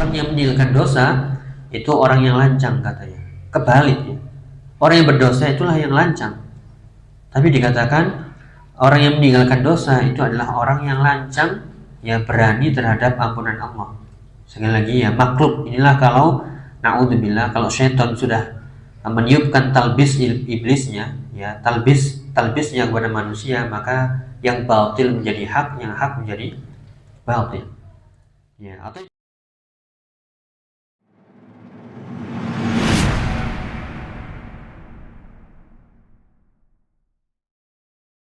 orang yang meninggalkan dosa itu orang yang lancang katanya. Kebalik ya. Orang yang berdosa itulah yang lancang. Tapi dikatakan orang yang meninggalkan dosa itu adalah orang yang lancang, yang berani terhadap ampunan Allah. Sekali lagi ya, makhluk inilah kalau naudzubillah, kalau syaitan sudah meniupkan talbis iblisnya, ya talbisnya kepada manusia, maka yang batil menjadi hak, yang hak menjadi batil. Ya, atau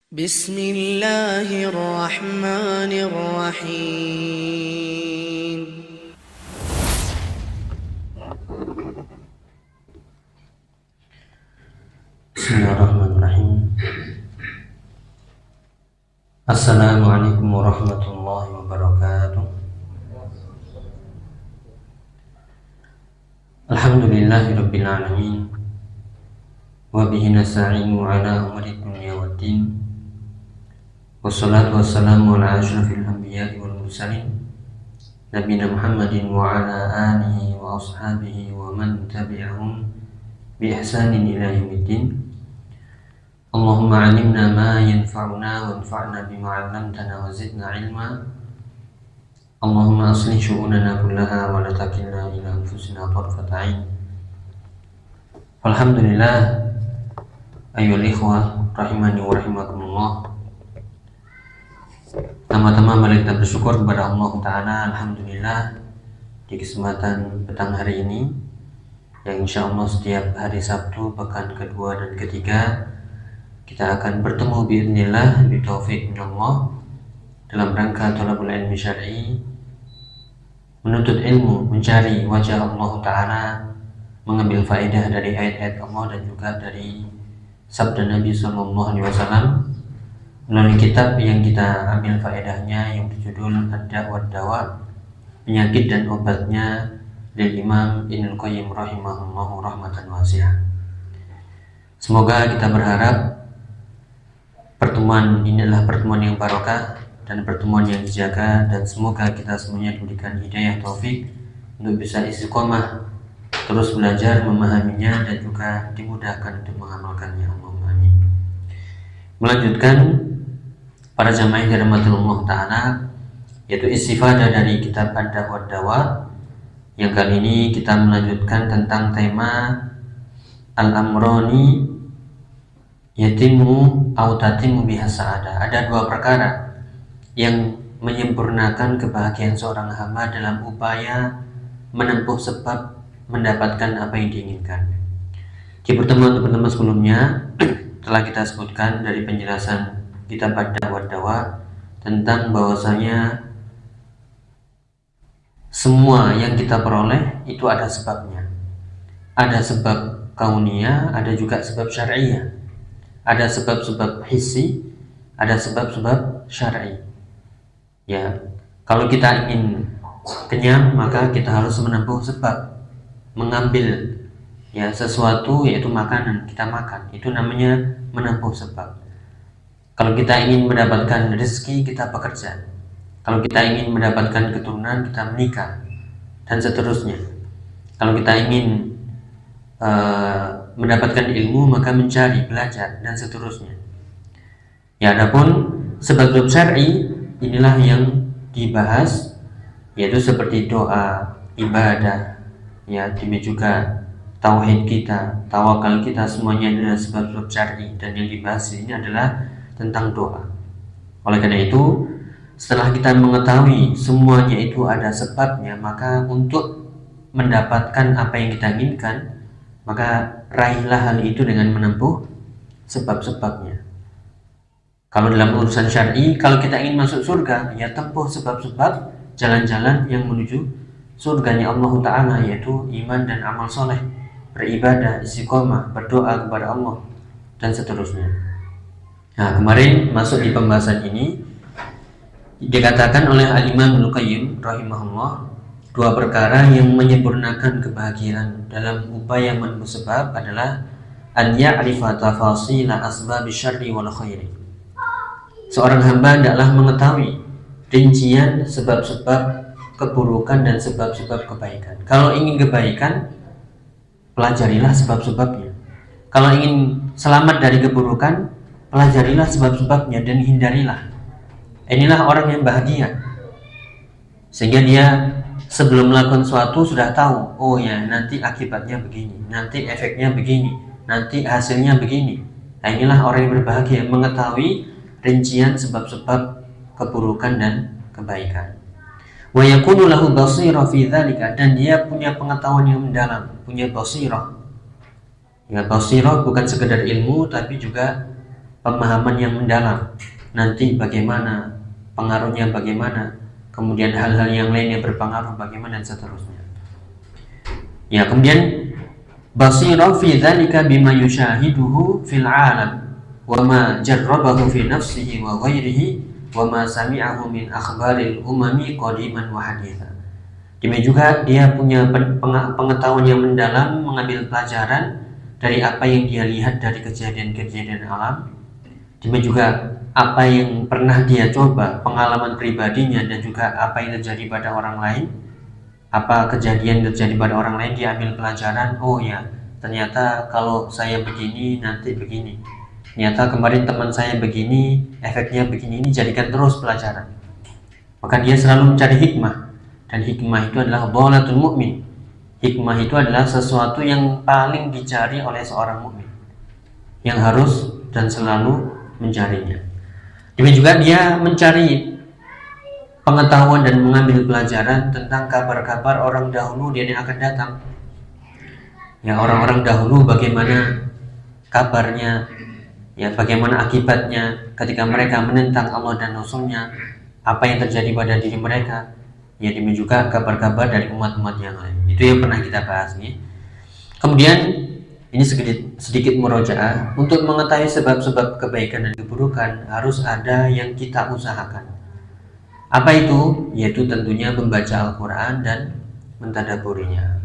Bismillahirrahmanirrahim. Bismillahirrahmanirrahim. Assalamualaikum warahmatullahi wabarakatuh. Alhamdulillahirabbil alamin. Wa bihi nasta'inu ala umuri dunya waddin. Wassalatu wassalamu ala asyrafil anbiya'i wal mursalin nabiyina Muhammadin wa ala alihi wa ashabihi wa man tabi'ahum bi ihsanin ila yaumiddin. Allahumma 'allimna ma yanfa'una wanfa'na bima 'allamtana wa zidna 'ilma. Allahumma aslih syu'unana kullaha wa la takilna ila anfusina tarfata 'ain. Alhamdulillah ayyuhal ikhwah rahimani wa rahimakumullah. Pertama-tama mari kita bersyukur kepada Allah Ta'ala. Alhamdulillah di kesempatan petang hari ini, yang insya Allah setiap hari Sabtu pekan kedua dan ketiga kita akan bertemu biidznillah bitaufiq minallah dalam rangka thalabul ilmi syar'i, menuntut ilmu, mencari wajah Allah Ta'ala, mengambil faedah dari ayat-ayat Allah dan juga dari sabda Nabi SAW melalui kitab yang kita ambil faedahnya yang berjudul Ad-Da' wad-Dawa, penyakit dan obatnya, dari Imam Ibnul Qayyim rahimahullahu rahmatan wasi'ah. Semoga kita berharap pertemuan ini adalah pertemuan yang barokah dan pertemuan yang dijaga, dan semoga kita semuanya diberikan hidayah taufik untuk bisa istiqomah terus belajar memahaminya dan juga dimudahkan untuk mengamalkannya. Allahumma amin. Melanjutkan para jamaah yang dirahmati Ta'ala, yaitu istifadah dari kitab Ad-Da' wad-Dawa, yang kali ini kita melanjutkan tentang tema al-amroni yatimu au tatimu biha sa'adah. Ada dua perkara yang menyempurnakan kebahagiaan seorang hamba dalam upaya menempuh sebab mendapatkan apa yang diinginkan. Di pertemuan-pertemuan sebelumnya telah kita sebutkan dari penjelasan kitab Ad-Da' wad-Dawa tentang bahwasanya semua yang kita peroleh itu ada sebabnya. Ada sebab kauniyah, ada juga sebab syar'iyah. Ada sebab-sebab hissi, ada sebab-sebab syar'i. Ya, kalau kita ingin kenyang maka kita harus menempuh sebab, mengambil ya sesuatu, yaitu makanan, kita makan. Itu namanya menempuh sebab. Kalau kita ingin mendapatkan rezeki, kita bekerja. Kalau kita ingin mendapatkan keturunan, kita menikah, dan seterusnya. Kalau kita ingin mendapatkan ilmu, maka mencari, belajar, dan seterusnya. Ya, adapun sebab syar'i inilah yang dibahas, yaitu seperti doa, ibadah, ya, demikian juga tauhid kita, tawakal kita, semuanya adalah sebab syar'i, dan yang dibahas ini adalah tentang doa. Oleh karena itu, setelah kita mengetahui semuanya itu ada sebabnya, maka untuk mendapatkan apa yang kita inginkan, maka raihlah hal itu dengan menempuh sebab-sebabnya. Kalau dalam urusan syar'i, kalau kita ingin masuk surga, ya tempuh sebab-sebab jalan-jalan yang menuju surganya Allah Ta'ala, yaitu iman dan amal soleh, beribadah, istiqomah, berdoa kepada Allah, dan seterusnya. Nah, kemarin masuk di pembahasan ini dikatakan oleh Al-Imam Ibnul Qayyim rahimahullah, dua perkara yang menyempurnakan kebahagiaan dalam upaya menempuh sebab adalah an ya'rifa tafasila asbab syarri wal khairi. Seorang hamba hendaklah mengetahui rincian sebab-sebab keburukan dan sebab-sebab kebaikan. Kalau ingin kebaikan, pelajarilah sebab-sebabnya. Kalau ingin selamat dari keburukan, pelajarilah sebab-sebabnya dan hindarilah. Inilah orang yang bahagia, sehingga dia sebelum melakukan sesuatu sudah tahu, oh ya nanti akibatnya begini, nanti efeknya begini, nanti hasilnya begini. Nah, inilah orang yang berbahagia, mengetahui rincian sebab-sebab keburukan dan kebaikan. Wa yakunu lahu basira fi dzalika, dan dia punya pengetahuan yang mendalam, punya basirah. Ya, basirah bukan sekedar ilmu tapi juga pemahaman yang mendalam. Nanti bagaimana, pengaruhnya bagaimana, kemudian hal-hal yang lain yang berpengaruh bagaimana dan seterusnya. Ya, kemudian basirah fi dzalika bima yushahiduhu fil alam wa ma jarrabahu fi nafsihi wa ghairihi wa ma sami'ahu min akhbaril umami qadiman wa haditha. Demikian juga dia punya pengetahuan yang mendalam, mengambil pelajaran dari apa yang dia lihat dari kejadian-kejadian alam. Demikian juga apa yang pernah dia coba, pengalaman pribadinya, dan juga apa yang terjadi pada orang lain. Apa kejadian terjadi pada orang lain, dia ambil pelajaran. Oh ya, ternyata kalau saya begini nanti begini. Ternyata kemarin teman saya begini, efeknya begini. Ini jadikan terus pelajaran. Maka dia selalu mencari hikmah. Dan hikmah itu adalah dhalatul mu'min. Hikmah itu adalah sesuatu yang paling dicari oleh seorang mukmin, yang harus dan selalu mencarinya. Demikian juga dia mencari pengetahuan dan mengambil pelajaran tentang kabar-kabar orang dahulu dan yang akan datang. Ya, orang-orang dahulu bagaimana kabarnya, ya bagaimana akibatnya ketika mereka menentang Allah dan Rasul-Nya, apa yang terjadi pada diri mereka. Ya, demikian juga kabar-kabar dari umat-umat yang lain. Itu yang pernah kita bahas nih. Kemudian ini sedikit murojaah. Untuk mengetahui sebab-sebab kebaikan dan keburukan harus ada yang kita usahakan. Apa itu? Yaitu tentunya membaca Al-Quran dan mentadaburinya.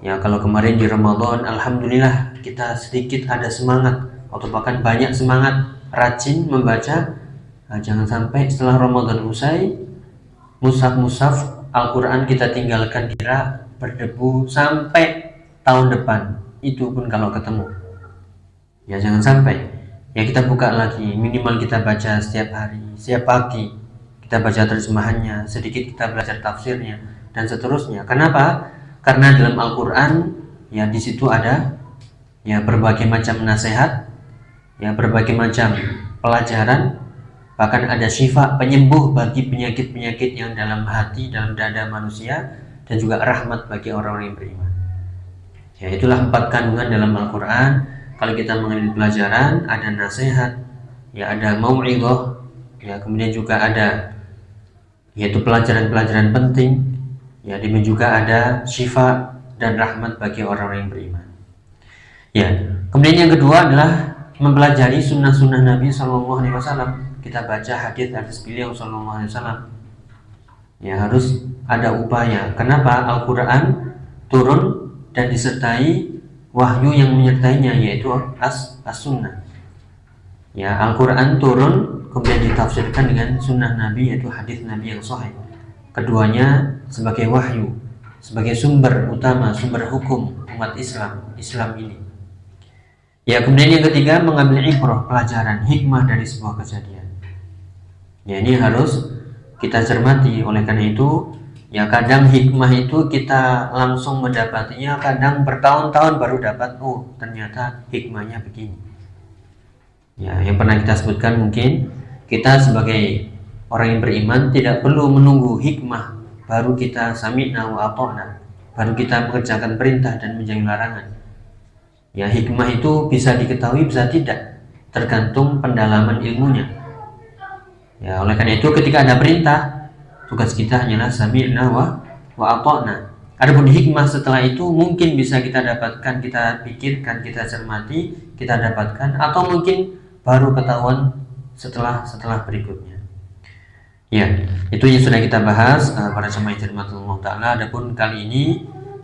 Ya, kalau kemarin di Ramadan, alhamdulillah kita sedikit ada semangat, atau bahkan banyak semangat, rajin membaca. Nah, jangan sampai setelah Ramadan usai, mushaf Al-Quran kita tinggalkan di rak, berdebu sampai tahun depan. Itu pun kalau ketemu. Ya, jangan sampai. Ya, kita buka lagi, minimal kita baca setiap hari, setiap pagi kita baca terjemahannya, sedikit kita belajar tafsirnya, dan seterusnya. Kenapa? Karena dalam Al-Quran, ya di situ ada ya berbagai macam nasihat, ya berbagai macam pelajaran, bahkan ada syifa, penyembuh bagi penyakit-penyakit yang dalam hati, dalam dada manusia, dan juga rahmat bagi orang-orang yang beriman. Ya, itulah 4 kandungan dalam Al-Quran. Kalau kita mengambil pelajaran, ada nasihat, ya ada mau'idhah, ya kemudian juga ada yaitu pelajaran-pelajaran penting, ya demikian juga ada syifa dan rahmat bagi orang-orang yang beriman. Ya, kemudian yang kedua adalah mempelajari sunnah-sunnah Nabi SAW. Kita baca hadis-hadis beliau SAW. Ya, harus ada upaya. Kenapa? Al-Quran turun dan disertai wahyu yang menyertainya, yaitu as-sunnah. Ya, Al-Quran turun kemudian ditafsirkan dengan sunnah Nabi, yaitu hadis Nabi yang sahih. Keduanya sebagai wahyu, sebagai sumber utama, sumber hukum umat Islam ini. Ya, kemudian yang ketiga mengambil ibrah, pelajaran, hikmah dari sebuah kejadian. Ya, ini harus kita cermati. Oleh karena itu, ya kadang hikmah itu kita langsung mendapatinya, kadang bertahun-tahun baru dapat. Oh, ternyata hikmahnya begini. Ya, yang pernah kita sebutkan, mungkin kita sebagai orang yang beriman tidak perlu menunggu hikmah baru kita sami'na wa ata'na, baru kita mengerjakan perintah dan menjauhi larangan. Ya, hikmah itu bisa diketahui, bisa tidak, tergantung pendalaman ilmunya. Ya, oleh karena itu ketika ada perintah, tugas kita hanyalah sami'na wa ata'na. Adapun hikmah setelah itu mungkin bisa kita dapatkan, kita pikirkan, kita cermati, kita dapatkan, atau mungkin baru ketahuan setelah berikutnya. Ya, itu yang sudah kita bahas para jemaah Allah Ta'ala. Adapun kali ini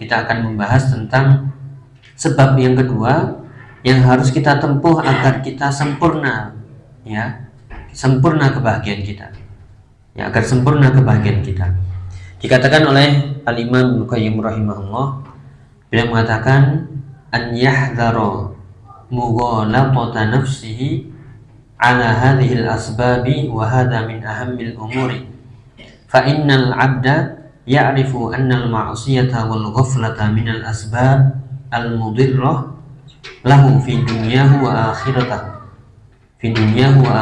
kita akan membahas tentang sebab yang kedua yang harus kita tempuh agar kita sempurna, ya, sempurna kebahagiaan kita. Ya, agar sempurna kebahagiaan kita. Dikatakan oleh Al-Imam Ibnu Qayyim rahimahullah, beliau mengatakan an yahdharu mughalatata nafsihi ala hadhihi al-asbabi wa hadha min ahammil umuri fa innal 'abda ya'rifu anna al-ma'siyata wal ghaflata min al-asbab al-mudirrah lahu fi dunyahu wa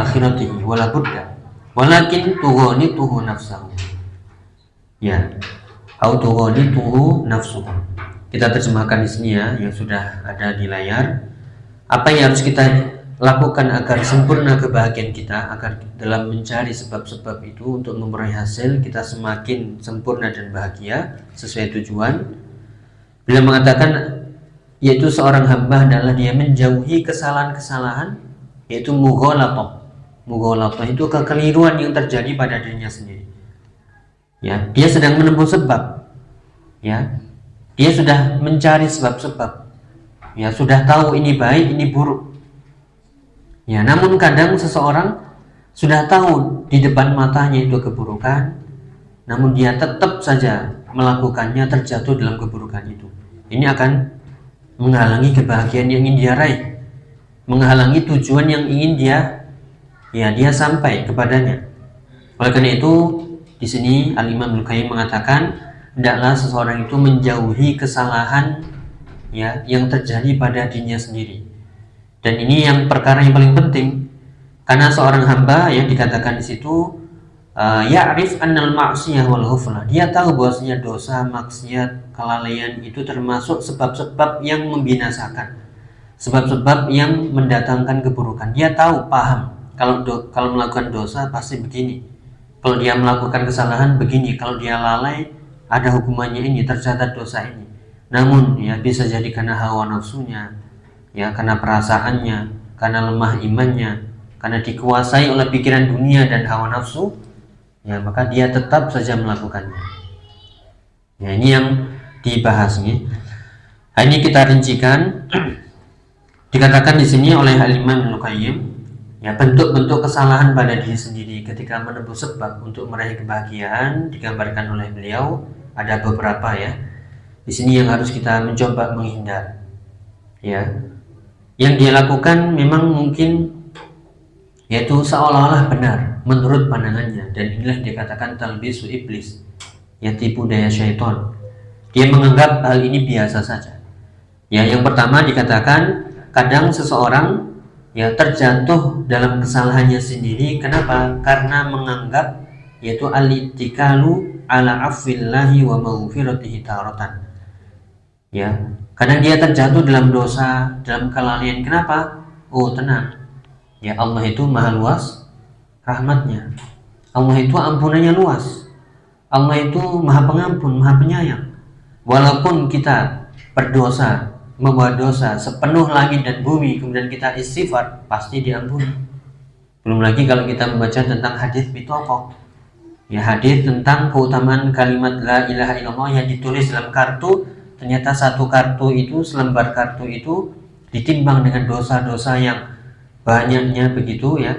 akhiratihi wala budda walakin tughanituhu nafsuhu tuhu nafsuhu. Kita terjemahkan di sini ya, yang sudah ada di layar. Apa yang harus kita lakukan agar sempurna kebahagiaan kita, agar dalam mencari sebab-sebab itu untuk memperoleh hasil kita semakin sempurna dan bahagia sesuai tujuan. Bila mengatakan yaitu seorang hamba adalah dia menjauhi kesalahan-kesalahan, yaitu mughalatah. Mughalatah itu kekeliruan yang terjadi pada dirinya sendiri. Ya, dia sedang menempuh sebab, ya, dia sudah mencari sebab-sebab, ya, sudah tahu ini baik, ini buruk, ya. Namun kadang seseorang sudah tahu di depan matanya itu keburukan, namun dia tetap saja melakukannya, terjatuh dalam keburukan itu. Ini akan menghalangi kebahagiaan yang ingin dia raih, menghalangi tujuan yang ingin dia sampai kepadanya. Oleh karena itu, di sini Al-Imam Ibnu Qayyim mengatakan hendaklah seseorang itu menjauhi kesalahan, ya, yang terjadi pada dirinya sendiri. Dan ini yang perkara yang paling penting, karena seorang hamba yang dikatakan di situ ya'rif annal ma'siyah wal ghaflah. Dia tahu bahwasanya dosa, maksiat, kelalaian itu termasuk sebab-sebab yang membinasakan, sebab-sebab yang mendatangkan keburukan. Dia tahu, paham, kalau melakukan dosa pasti begini. Kalau dia melakukan kesalahan begini, kalau dia lalai ada hukumannya ini, tercatat dosa ini. Namun ya bisa jadi karena hawa nafsunya, ya, karena perasaannya, karena lemah imannya, karena dikuasai oleh pikiran dunia dan hawa nafsu, ya, maka dia tetap saja melakukannya. Ya, ini yang dibahas nih. Nah, ini kita rincikan. Dikatakan di sini oleh Al-Imam Ibnu Qayyim, ya, bentuk-bentuk kesalahan pada diri sendiri ketika menempuh sebab untuk meraih kebahagiaan digambarkan oleh beliau ada beberapa, ya. Di sini yang harus kita mencoba menghindar, ya. Yang dia lakukan memang mungkin yaitu seolah-olah benar menurut pandangannya, dan inilah dikatakan talbisu iblis, ya, tipu daya syaitan. Dia menganggap hal ini biasa saja. Ya, yang pertama dikatakan kadang seseorang, ya, terjatuh dalam kesalahannya sendiri. Kenapa? Karena menganggap yaitu al-ittikalu ala afillahi wa maghfiratihi taratan. Ya, kadang dia terjatuh dalam dosa, dalam kelalaian. Kenapa? Oh, tenang. Ya, Allah itu maha luas rahmatnya. Allah itu ampunannya luas. Allah itu maha pengampun, maha penyayang. Walaupun kita berdosa, membuat dosa sepenuh langit dan bumi, kemudian kita istighfar, pasti diampuni. Belum lagi kalau kita membaca tentang hadis bitaqah, ya, hadis tentang keutamaan kalimat la ilaha illallah yang ditulis dalam kartu. Ternyata satu kartu itu, selembar kartu itu ditimbang dengan dosa-dosa yang banyaknya begitu, ya,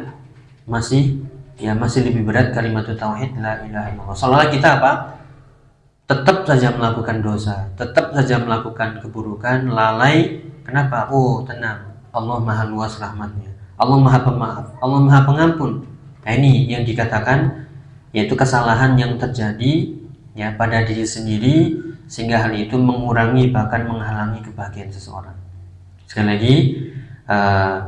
masih lebih berat kalimat tauhid la ilaha illallah. Soalnya kita apa? Tetap saja melakukan dosa, tetap saja melakukan keburukan, lalai. Kenapa? Oh, tenang, Allah maha luas rahmatnya, Allah maha pemaaf, Allah maha pengampun. Nah, ini yang dikatakan yaitu kesalahan yang terjadi, ya, pada diri sendiri, sehingga hal itu mengurangi bahkan menghalangi kebahagiaan seseorang. Sekali lagi,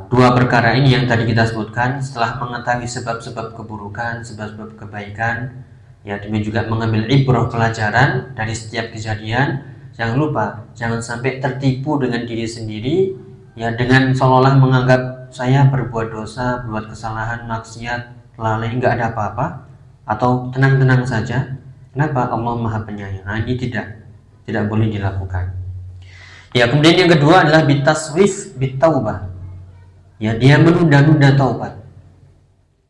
dua perkara ini yang tadi kita sebutkan, setelah mengetahui sebab-sebab keburukan, sebab-sebab kebaikan, ya, demi juga mengambil ibrah pelajaran dari setiap kejadian. Jangan lupa, jangan sampai tertipu dengan diri sendiri, ya, dengan seolah-olah menganggap saya berbuat dosa, berbuat kesalahan, maksiat, lalai, nggak ada apa-apa, atau tenang-tenang saja. Kenapa? Allah maha penyayang. Nah, ini tidak boleh dilakukan. Ya, kemudian yang kedua adalah bitaswif bitaubah. Ya, dia menunda-nunda taubat.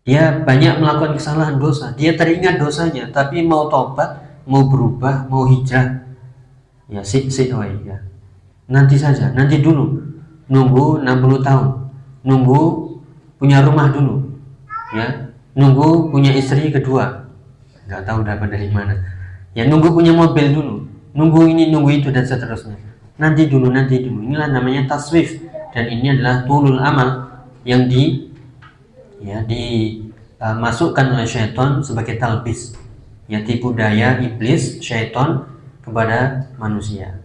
Dia banyak melakukan kesalahan, dosa. Dia teringat dosanya, tapi mau taubat, mau berubah, mau hijrah, ya, ya, nanti saja, nanti dulu. Nunggu 60 tahun. Nunggu punya rumah dulu. Ya, nunggu punya istri kedua. Nggak tahu dapat dari mana. Ya nunggu punya mobil dulu, nunggu ini, nunggu itu, dan seterusnya. Nanti dulu. Inilah namanya taswif, dan ini adalah tulul amal yang dimasukkan oleh syaitan sebagai talbis, ya tipu daya iblis syaitan kepada manusia.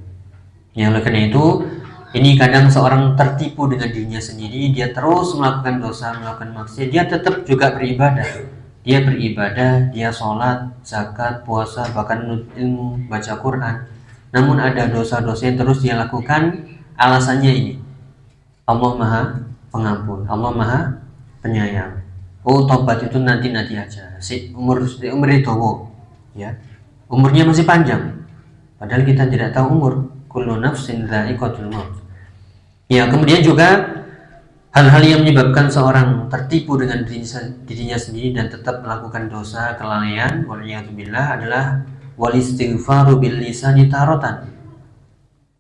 Ya oleh karena itu, ini kadang seorang tertipu dengan dirinya sendiri, dia terus melakukan dosa, melakukan maksiat, dia tetap juga beribadah. Dia beribadah, dia sholat, zakat, puasa, bahkan menuntut ilmu, baca Quran. Namun ada dosa-dosa yang terus dia lakukan, alasannya ini: Allah Maha Pengampun, Allah Maha Penyayang. Oh, tobat itu nanti aja. Umur itu, ya, umurnya masih panjang. Padahal kita tidak tahu umur. Kullu nafsin dha'iqatul maut. Ya, kemudian juga hal-hal yang menyebabkan seorang tertipu dengan dirinya sendiri dan tetap melakukan dosa, kelalaian, waliyadzubillah, adalah walistighfaru bil lisani taratan.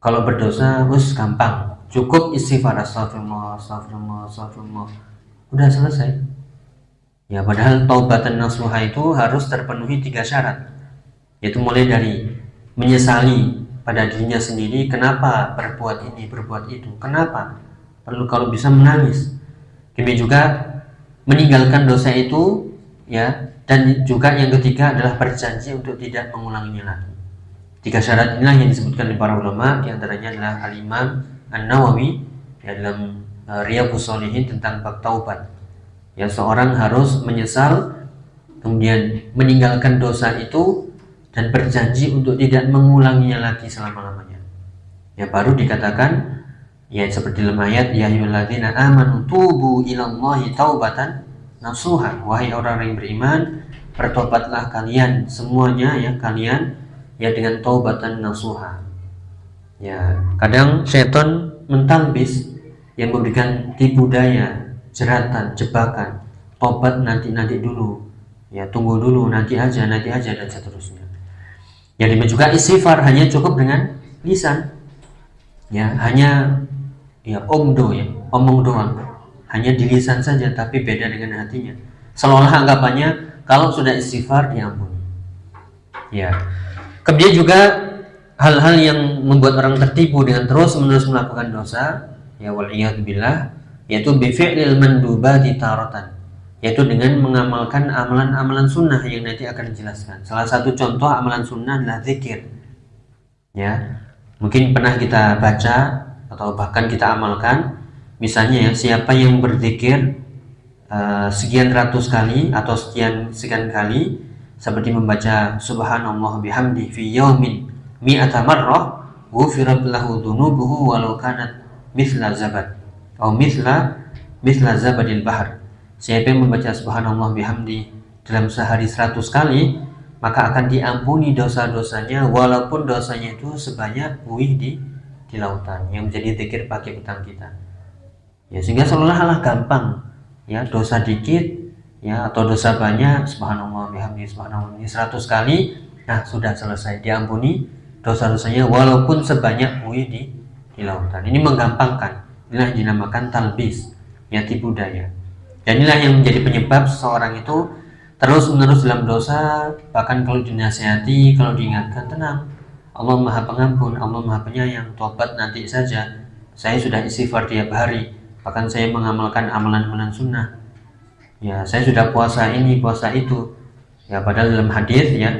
Kalau berdosa, gampang, cukup istighfar, astagfirullah, udah selesai. Ya, padahal taubatan nasuha itu harus terpenuhi 3 syarat, yaitu mulai dari menyesali pada dirinya sendiri, kenapa berbuat ini, berbuat itu, kenapa, perlu kalau bisa menangis. Kemudian juga meninggalkan dosa itu, ya, dan juga yang ketiga adalah berjanji untuk tidak mengulanginya lagi. 3 syarat inilah yang disebutkan oleh para ulama, diantaranya adalah Al-Imam An-Nawawi ya, dalam Riyadhus Shalihin tentang bab taubat. Ya, seorang harus menyesal, kemudian meninggalkan dosa itu, dan berjanji untuk tidak mengulanginya lagi selama-lamanya. Ya, baru dikatakan, ya seperti dalam ayat, ya ayyuhalladzina amanu tubu ilallahi taubatan nasuha. Wahai orang yang beriman, bertobatlah kalian semuanya, ya kalian, ya dengan taubatan nasuha. Ya, kadang setan mentalbis, yang memberikan tipu daya, jeratan, jebakan, tobat nanti dulu, ya tunggu dulu, nanti aja, dan seterusnya. Ya, demikian juga istighfar hanya cukup dengan lisan, ya hanya omong doang, hanya di lisan saja, tapi beda dengan hatinya. Seolah anggapannya kalau sudah istighfar diampuni. Ya, kemudian juga hal-hal yang membuat orang tertipu dengan terus-menerus melakukan dosa, ya waliyadzubillah, yaitu bifi'lil mandubati taratan, yaitu dengan mengamalkan amalan-amalan sunnah yang nanti akan dijelaskan. Salah satu contoh amalan sunnah adalah zikir. Ya, mungkin pernah kita baca atau bahkan kita amalkan. Misalnya, ya, siapa yang berzikir sekian ratus kali atau sekian kali, seperti membaca subhanallah bihamdi fi yaumin mi'ata marrah, ghufirat lahu dzunubuhu walau kanat mithla zabad atau mithla zabadil bahr. Siapa yang membaca subhanallah bihamdi dalam sehari 100 kali, maka akan diampuni dosa-dosanya walaupun dosanya itu sebanyak buih di lautan, yang menjadi zikir pakai petang kita. Ya, sehingga seolah-olah gampang, ya dosa dikit, ya atau dosa banyak, subhanallah bihamdi 100 kali, nah sudah selesai, diampuni dosa-dosanya walaupun sebanyak buih di lautan. Ini menggampangkan, inilah yang dinamakan talbis, ya tipu daya. Dan inilah yang menjadi penyebab seseorang itu terus-menerus dalam dosa. Bahkan kalau dinasihati, kalau diingatkan, tenang, Allah Maha Pengampun, Allah Maha Penyayang, tobat nanti saja, saya sudah istighfar tiap hari, bahkan saya mengamalkan amalan-amalan sunnah, ya saya sudah puasa ini, puasa itu. Ya, padahal dalam hadis, ya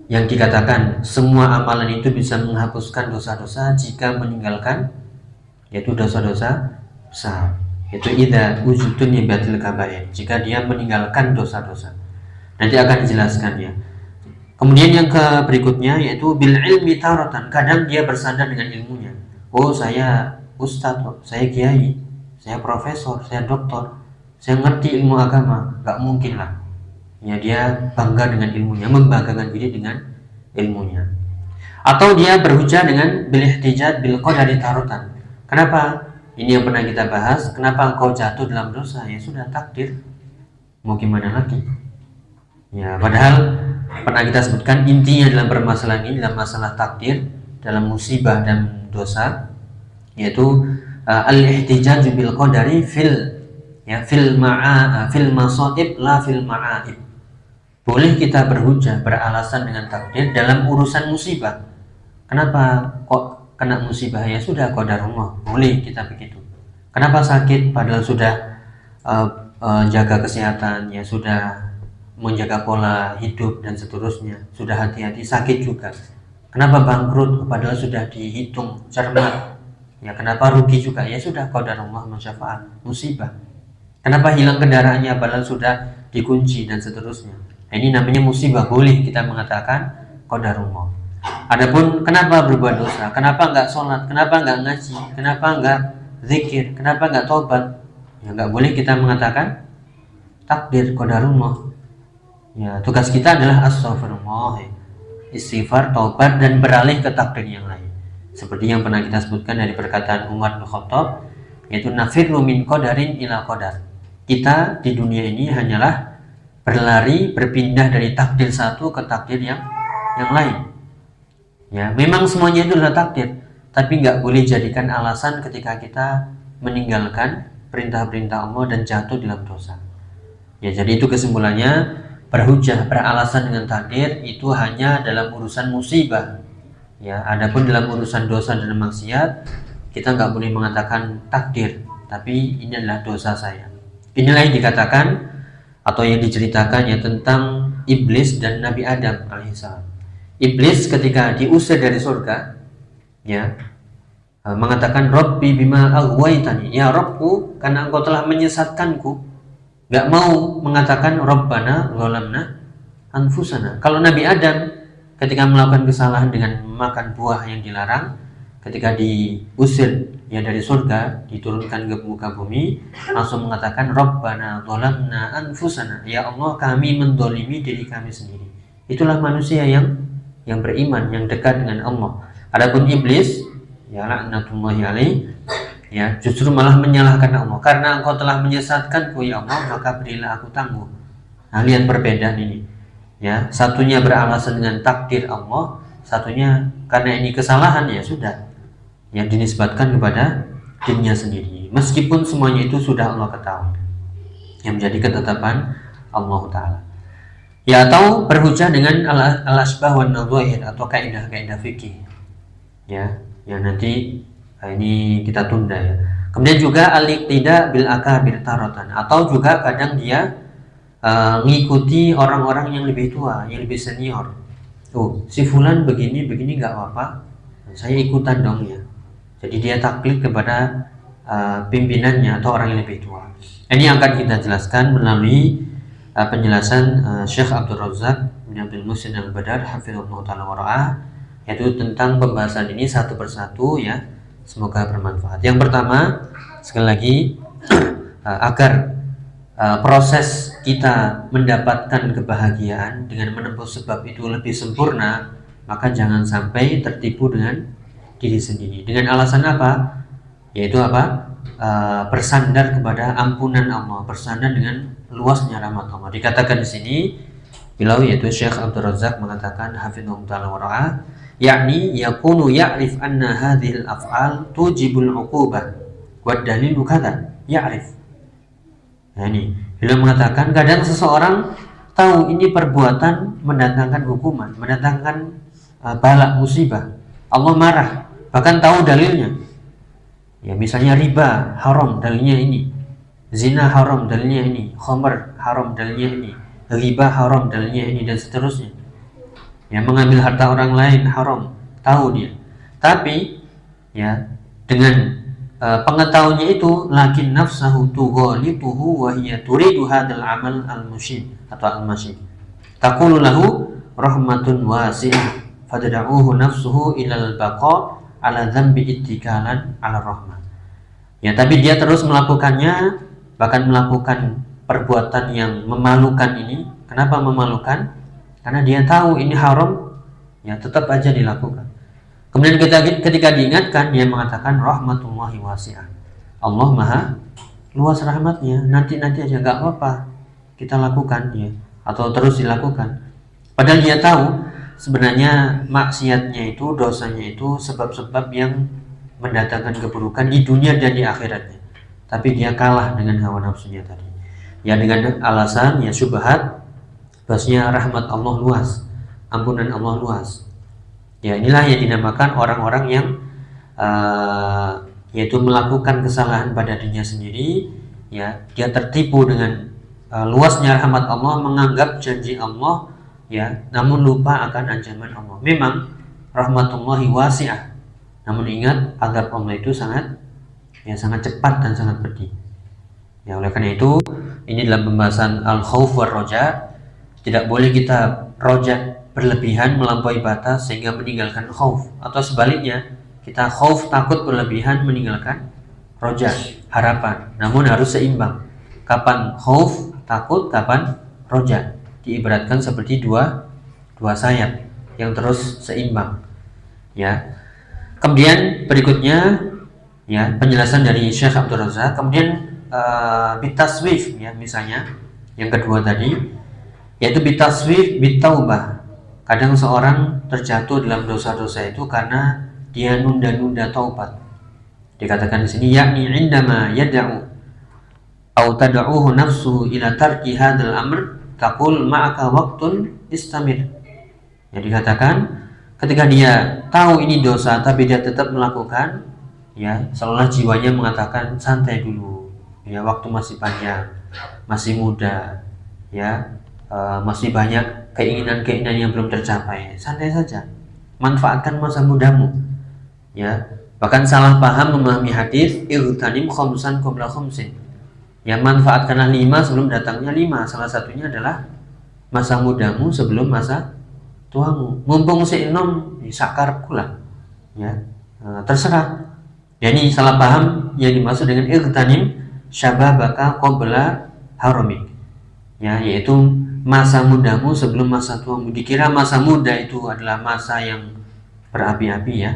yang dikatakan semua amalan itu bisa menghapuskan dosa-dosa jika meninggalkan, yaitu dosa-dosa besar, yaitu idza ujutun yabatil kabair, jika dia meninggalkan dosa-dosa. Nanti akan dijelaskan, ya. Kemudian yang berikutnya yaitu bil ilmi taratan, kadang dia bersandar dengan ilmunya. Oh, saya ustadz, saya kiai, saya profesor, saya doktor, saya ngerti ilmu agama. Gak mungkin lah, ya dia bangga dengan ilmunya, membanggakan diri dengan ilmunya. Atau dia berhujah dengan bil ihtijaj bil qadari taratan. Kenapa? Ini yang pernah kita bahas. Kenapa engkau jatuh dalam dosa? Ya sudah, takdir, mau gimana lagi? Ya, padahal pernah kita sebutkan intinya dalam permasalahan ini, dalam masalah takdir, dalam musibah dan dosa, yaitu al-ihtijaj bil qadari fil masaib la fil ma'aib. boleh kita berhujah, beralasan dengan takdir dalam urusan musibah. Kenapa kok kena musibah? Ya sudah, qadarullah, boleh kita begitu. Kenapa sakit padahal sudah jaga kesehatan, ya sudah menjaga pola hidup dan seterusnya, sudah hati-hati, sakit juga. Kenapa bangkrut padahal sudah dihitung cermat, ya kenapa rugi juga? Ya sudah, qadarullah masyafa'al, musibah. Kenapa hilang kendaraannya padahal sudah dikunci dan seterusnya? Ini namanya musibah, boleh kita mengatakan qadarullah. Adapun kenapa berbuat dosa, kenapa enggak sholat, kenapa enggak ngaji, kenapa enggak zikir, kenapa enggak tobat, ya enggak boleh kita mengatakan takdir, qadarullah. Ya, tugas kita adalah astaghfirullah, istighfar, taubat, dan beralih ke takdir yang lain. Seperti yang pernah kita sebutkan dari perkataan Umar bin Khattab, yaitu nafirru min qadarin ila qadar. Kita di dunia ini hanyalah berlari, berpindah dari takdir satu ke takdir yang lain. Ya, memang semuanya itu adalah takdir, tapi nggak boleh jadikan alasan ketika kita meninggalkan perintah-perintah Allah dan jatuh dalam dosa. Ya, jadi itu kesimpulannya, berhujah, beralasan dengan takdir itu hanya dalam urusan musibah. Ya, adapun dalam urusan dosa dan maksiat, kita nggak boleh mengatakan takdir, tapi ini adalah dosa saya. Inilah yang dikatakan atau yang diceritakan ya tentang iblis dan Nabi Adam alaihissalam. Iblis ketika diusir dari surga, ya mengatakan Rabbi bima aghwaytani, ya Rabbku, karena engkau telah menyesatkanku. Gak mau mengatakan Rabbana zalamna anfusana. Kalau Nabi Adam ketika melakukan kesalahan dengan memakan buah yang dilarang, ketika diusir ya dari surga, diturunkan ke muka bumi, langsung mengatakan Rabbana zalamna anfusana, ya Allah, kami mendolimi diri kami sendiri. Itulah manusia yang beriman, yang dekat dengan Allah. Adapun iblis, ya laknatullahi alaih, ya justru malah menyalahkan Allah. Karena engkau telah menyesatkanku ya Allah, maka berilah aku tangguh. Nah, lihat perbedaan ini. Ya, satunya beralasan dengan takdir Allah, satunya karena ini kesalahan, ya sudah, yang dinisbatkan kepada dirinya sendiri. Meskipun semuanya itu sudah Allah ketahui, yang menjadi ketetapan Allah Ta'ala. Ya, atau berhujah dengan al-asbah wan nadhair atau kaidah-kaidah fikih. Ya, yang nanti ini kita tunda ya. Kemudian juga al-iqtida bil akabir taratan, atau juga kadang dia mengikuti orang-orang yang lebih tua, yang lebih senior. Oh, si fulan begini nggak apa-apa, saya ikutan dong ya. Jadi dia taklid kepada pimpinannya atau orang yang lebih tua. Ini akan kita jelaskan melalui penjelasan Syekh Abdul Razak bin Abdul Muhsin Al-Badar hafizahullah ta'ala wa ra'ah, yaitu tentang pembahasan ini satu persatu ya. Semoga bermanfaat. Yang pertama, sekali lagi agar proses kita mendapatkan kebahagiaan dengan menempuh sebab itu lebih sempurna, maka jangan sampai tertipu dengan diri sendiri. Dengan alasan apa? Yaitu apa? Bersandar kepada ampunan Allah, bersandar dengan luasnya rahmat Allah. Dikatakan di sini, beliau yaitu Syekh Abdul Razak mengatakan hafizahullah ta'ala wa ra'ah, yakni yakunu ya'rif anna hadhil af'al tujibul 'uqubah wa dalilu kadza ya'rif. Nah, ini beliau mengatakan kadang seseorang tahu ini perbuatan mendatangkan hukuman, mendatangkan bala musibah, Allah marah, bahkan tahu dalilnya. Ya, misalnya riba haram, dalilnya ini. Zina haram, dalilnya ini. Khamr haram, dalilnya ini. Riba haram, dalilnya ini, dan seterusnya. Ya, mengambil harta orang lain haram, tahu dia. Tapi ya dengan pengetahuannya itu, lakin nafsahu tughalituhu wa hiya turidu hadzal amal al-mushib atau al-mashib. Taqulu lahu rahmatun wasi'ah fad'uhu nafsuhu ilal baqa ala dzambi ittikalan ala rahmah. Ya, tapi dia terus melakukannya, bahkan melakukan perbuatan yang memalukan ini. Kenapa memalukan? Karena dia tahu ini haram, ya tetap aja dilakukan. Kemudian ketika diingatkan, dia mengatakan rahmatullahi wasi'ah, Allah maha luas rahmatnya, nanti aja nggak apa-apa kita lakukan ya, atau terus dilakukan. Padahal dia tahu sebenarnya maksiatnya itu, dosanya itu sebab-sebab yang mendatangkan keburukan di dunia dan di akhiratnya. Tapi dia kalah dengan hawa nafsunya tadi. Ya, dengan alasan ya syubhat, bahwasanya rahmat Allah luas, ampunan Allah luas. Ya, inilah yang dinamakan orang-orang yang yaitu melakukan kesalahan pada dirinya sendiri, ya, dia tertipu dengan luasnya rahmat Allah, menganggap janji Allah, ya, namun lupa akan ancaman Allah. Memang rahmatullahi wasi'ah, namun ingat azab Allah itu sangat cepat dan sangat pedih. Ya, oleh karena itu ini dalam pembahasan al-khauf war roja, tidak boleh kita roja berlebihan melampaui batas sehingga meninggalkan khauf, atau sebaliknya kita khauf takut berlebihan meninggalkan roja harapan. Namun harus seimbang. Kapan khauf takut, kapan roja. Diibaratkan seperti dua sayap yang terus seimbang. Ya. Kemudian berikutnya, ya, penjelasan dari Syekh Abdul Razak. Kemudian bitaswif, ya, misalnya yang kedua tadi, yaitu bitaswif bitaubah. Kadang seorang terjatuh dalam dosa-dosa itu karena dia nunda-nunda taubat. Dikatakan di sini, yakni indama yad'u au tad'uhu nafsuhu ila tarki hadzal amr taqul ma'aka waqtun istamir. Ya, dikatakan ketika dia tahu ini dosa tapi dia tetap melakukan, ya, seolah jiwanya mengatakan santai dulu, ya, waktu masih panjang, masih muda, ya, masih banyak keinginan-keinginan yang belum tercapai, santai saja, manfaatkan masa mudamu, ya. Bahkan salah paham memahami hadis irtanim khamsan qabla khamsin, ya, manfaatkanlah 5 sebelum datangnya 5. Salah satunya adalah masa mudamu sebelum masa tuamu. Mumpung si enom sakar pula, ya, terserah. Ya, ini salah paham yang dimaksud dengan irtanim syababaka qabla haramik, ya, yaitu masa mudamu sebelum masa tuamu. Dikira masa muda itu adalah masa yang berapi-api, ya,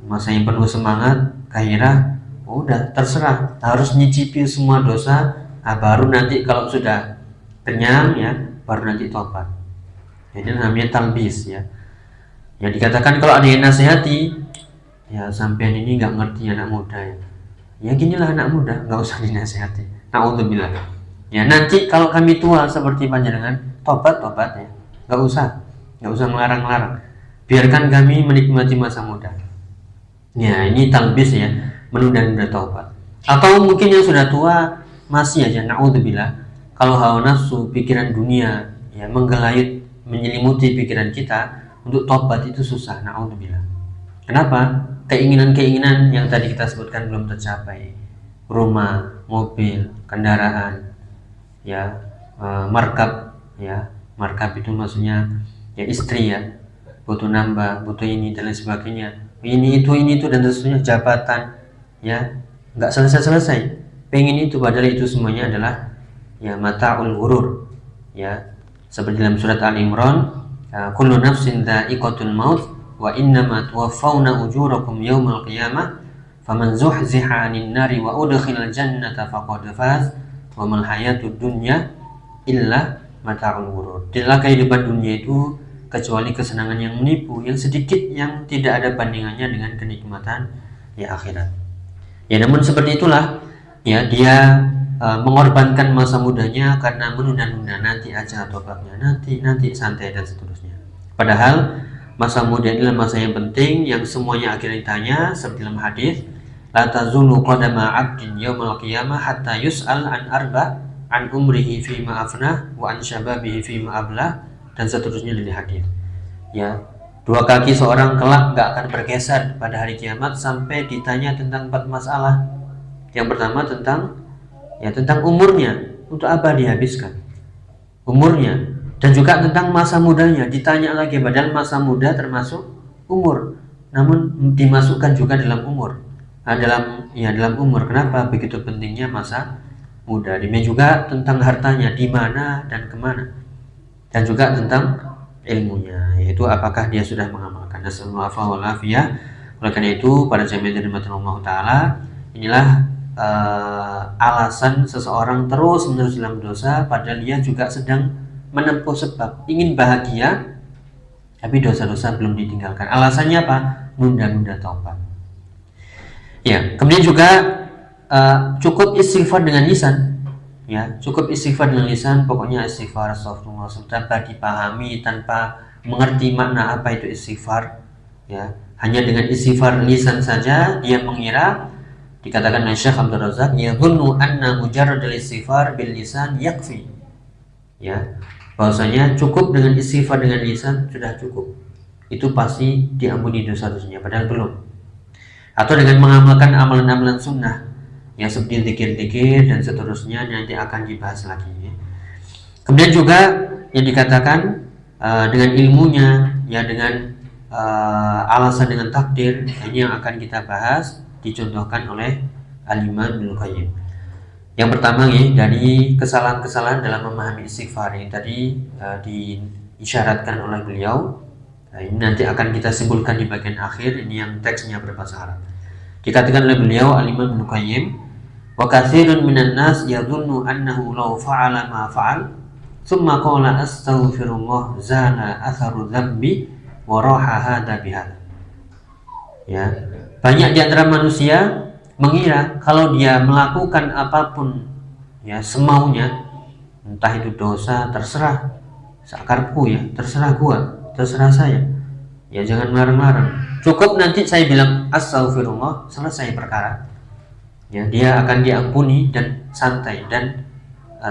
masa yang penuh semangat, gairah. Udah terserah, harus nyicipi semua dosa, baru nanti kalau sudah kenyang, ya, baru nanti tobat. Jadi namanya talbis, ya. Ya, dikatakan kalau ada yang nasihati, ya, sampean ini nggak ngerti anak muda, ya. Ya, ginilah anak muda, nggak usah dinasihati. Na'udzubillah. Ya, nanti kalau kami tua seperti panjenengan, tobat, ya. Nggak usah melarang-larang. Biarkan kami menikmati masa muda. Ya, ini talbis, ya, menunda-nunda taubat. Atau mungkin yang sudah tua masih aja, na'udzubillah, kalau hawa nafsu, pikiran dunia, ya, menggelayut, menyelimuti pikiran kita, untuk taubat itu susah, na'udzubillah. Kenapa? Keinginan-keinginan yang tadi kita sebutkan belum tercapai. Rumah, mobil, kendaraan, ya, markab, ya, markab itu maksudnya, ya, istri, ya, butuh nambah, butuh ini dan lain sebagainya. Ini itu dan seterusnya, jabatan, ya, nggak selesai. Pengen itu, padahal itu semuanya adalah, ya, mata'ul ghurur, ya, seperti dalam surat Al-Imran, kullu nafsin dha'iqatul maut wa innama tuwaffawna ujurakum yawmal qiyamah faman zuhziha 'anil nari wa udkhilal jannata faqad faz wa mal hayatud dunya illa mata'ul ghurur. Tidaklah kehidupan dunia itu kecuali kesenangan yang menipu, yang sedikit, yang tidak ada bandingannya dengan kenikmatan, ya, akhirat. Ya, namun seperti itulah, ya, dia mengorbankan masa mudanya karena menunda-nunda, nanti aja tobatnya, nanti santai dan seterusnya. Padahal masa muda inilah masa yang penting, yang semuanya akhirnya ditanya, seperti dalam hadis, la tazulu qadama 'abdin yaumal qiyamah hatta yus'al an arba, an umrihi fi ma afnah wa an syababihi fi ma ablah, dan seterusnya dari hadis. Ya, 2 kaki seorang kelak enggak akan bergeser pada hari kiamat sampai ditanya tentang 4 masalah. Yang pertama tentang umurnya, untuk apa dihabiskan umurnya, dan juga tentang masa mudanya ditanya lagi, padahal masa muda termasuk umur, namun dimasukkan juga dalam umur, dalam umur. Kenapa begitu pentingnya masa muda? Demikian juga tentang hartanya, di mana dan kemana, dan juga tentang ilmunya, yaitu apakah dia sudah mengamalkan. Nasallallahu alaihi wasallam. Oleh karena itu, pada jamaah yang dirahmati Allah Ta'ala, inilah alasan seseorang terus-menerus dalam dosa, padahal dia juga sedang menempuh sebab ingin bahagia, tapi dosa-dosa belum ditinggalkan. Alasannya apa? Nunda-nunda taubat. Ya, kemudian juga cukup istighfar dengan lisan. ya cukup istighfar dengan lisan, pokoknya istighfar astagfirullah tanpa dipahami, tanpa mengerti makna apa itu istighfar, ya hanya dengan istighfar lisan saja dia mengira, dikatakan oleh Syekh Abdul Razak, yadhunnu anna mujarrad al-istighfar bil lisan yakfi, ya bahwasanya cukup dengan istighfar dengan lisan sudah cukup, itu pasti diampuni dosa-dosanya, padahal belum. Atau dengan mengamalkan amalan-amalan sunnah yang seperti zikir-zikir dan seterusnya, nanti akan dibahas lagi. Kemudian juga yang dikatakan dengan ilmunya, ya dengan alasan dengan takdir, ini yang akan kita bahas, dicontohkan oleh Al-Imam Ibnu Qayyim. Yang pertama dari kesalahan-kesalahan dalam memahami istighfar yang tadi diisyaratkan oleh beliau. Nah, ini nanti akan kita simpulkan di bagian akhir, ini yang teksnya berbahasa Arab. Dikatakan oleh beliau Al-Imam Ibnu Qayyim, wa katsirun minan nas yadhunnu annahu law fa'ala ma fa'al thumma qala astaghfirullah zala atharu dhanbi wa raha hadha bihadha. Ya, banyak di antara manusia mengira kalau dia melakukan apapun ya semaunya, entah itu dosa, terserah sakarku ya, terserah gua, terserah saya, ya jangan melarang-larang, cukup nanti saya bilang astagfirullah, selesai perkara, ya dia akan diampuni dan santai dan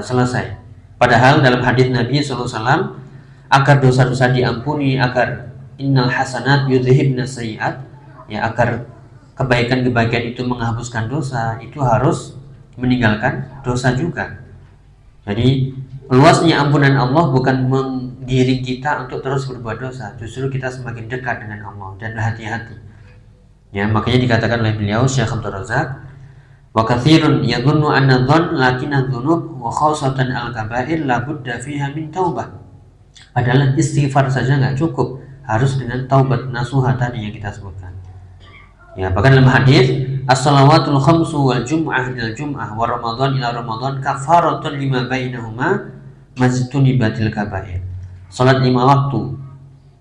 selesai. Padahal dalam hadis Nabi SAW, agar dosa-dosa diampuni, agar innal hasanat yudhibna sayyi'at, ya agar kebaikan-kebaikan itu menghapuskan dosa, itu harus meninggalkan dosa juga. Jadi luasnya ampunan Allah bukan menggiring kita untuk terus berbuat dosa, justru kita semakin dekat dengan Allah dan hati-hati. Ya, makanya dikatakan oleh beliau Syekh Abdul Razak, wa katsirun yadhunnu anna dhann lakinna dzunub wa khassatan al-kaba'ir la budda fiha min taubah. Padahal istighfar saja enggak cukup, harus dengan taubat nasuha tadi yang kita sebutkan. Ya, bahkan dalam hadis as-salawatul khamsu wal jum'ah ila jum'ah wa ramadan ila ramadan kafaratun lima bainahuma majtunibatil kaba'ir. Salat 5 waktu,